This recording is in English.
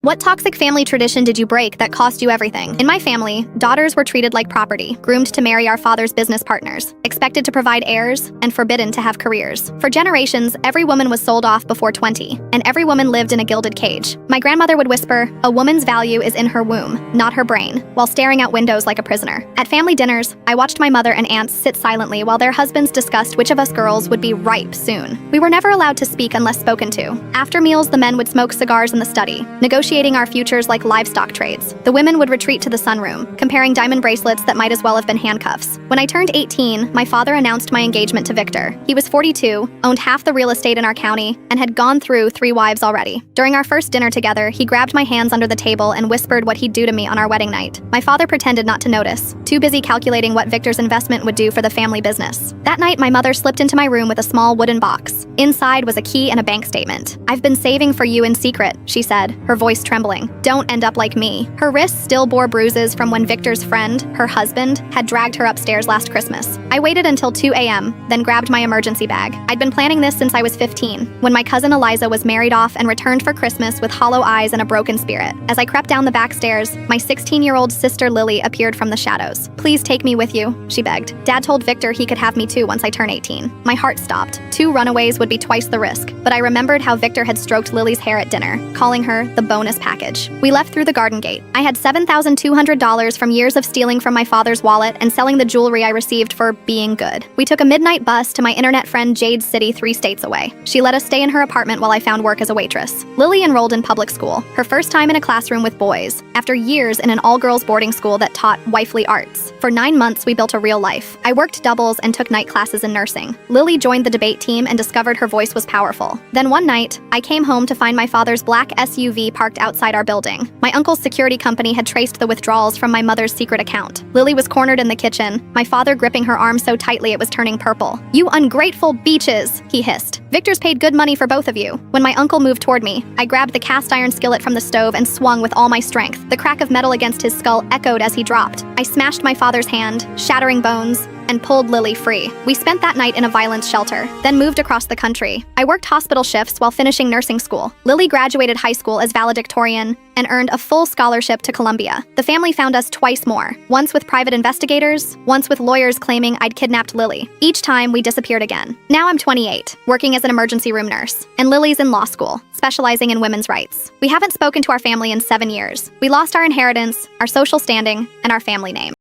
What toxic family tradition did you break that cost you everything? In my family, daughters were treated like property, groomed to marry our father's business partners, expected to provide heirs, and forbidden to have careers. For generations, every woman was sold off before 20, and every woman lived in a gilded cage. My grandmother would whisper, "A woman's value is in her womb, not her brain," while staring out windows like a prisoner. At family dinners, I watched my mother and aunts sit silently while their husbands discussed which of us girls would be ripe soon. We were never allowed to speak unless spoken to. After meals, the men would smoke cigars in the study, negotiating our futures like livestock trades. The women would retreat to the sunroom, comparing diamond bracelets that might as well have been handcuffs. When I turned 18, my father announced my engagement to Victor. He was 42, owned half the real estate in our county, and had gone through 3 wives already. During our first dinner together, he grabbed my hands under the table and whispered what he'd do to me on our wedding night. My father pretended not to notice, too busy calculating what Victor's investment would do for the family business. That night, my mother slipped into my room with a small wooden box. Inside was a key and a bank statement. "I've been saving for you in secret," she said, her voice trembling. "Don't end up like me." Her wrists still bore bruises from when Victor's friend, her husband, had dragged her upstairs last Christmas. I waited until 2 a.m., then grabbed my emergency bag. I'd been planning this since I was 15, when my cousin Eliza was married off and returned for Christmas with hollow eyes and a broken spirit. As I crept down the back stairs, my 16-year-old sister Lily appeared from the shadows. "Please take me with you," she begged. Dad told Victor he could have me too once I turn 18. My heart stopped. 2 runaways would be twice the risk, but I remembered how Victor had stroked Lily's hair at dinner, calling her the bonus package. We left through the garden gate. I had $7,200 from years of stealing from my father's wallet and selling the jewelry I received for being good. We took a midnight bus to my internet friend Jade's city 3 states away. She let us stay in her apartment while I found work as a waitress. Lily enrolled in public school, her first time in a classroom with boys, after years in an all-girls boarding school that taught wifely arts. For 9 months, we built a real life. I worked doubles and took night classes in nursing. Lily joined the debate team and discovered her voice was powerful. Then one night, I came home to find my father's black SUV parked outside our building. My uncle's security company had traced the withdrawals from my mother's secret account. Lily was cornered in the kitchen, my father gripping her arm so tightly it was turning purple. "You ungrateful beaches," he hissed. "Victor's paid good money for both of you." When my uncle moved toward me, I grabbed the cast iron skillet from the stove and swung with all my strength. The crack of metal against his skull echoed as he dropped. I smashed my father's hand, shattering bones, and pulled Lily free. We spent that night in a violence shelter, then moved across the country. I worked hospital shifts while finishing nursing school. Lily graduated high school as valedictorian and earned a full scholarship to Columbia. The family found us twice more, once with private investigators, once with lawyers claiming I'd kidnapped Lily. Each time, we disappeared again. Now I'm 28, working as an emergency room nurse, and Lily's in law school, specializing in women's rights. We haven't spoken to our family in 7 years. We lost our inheritance, our social standing, and our family name.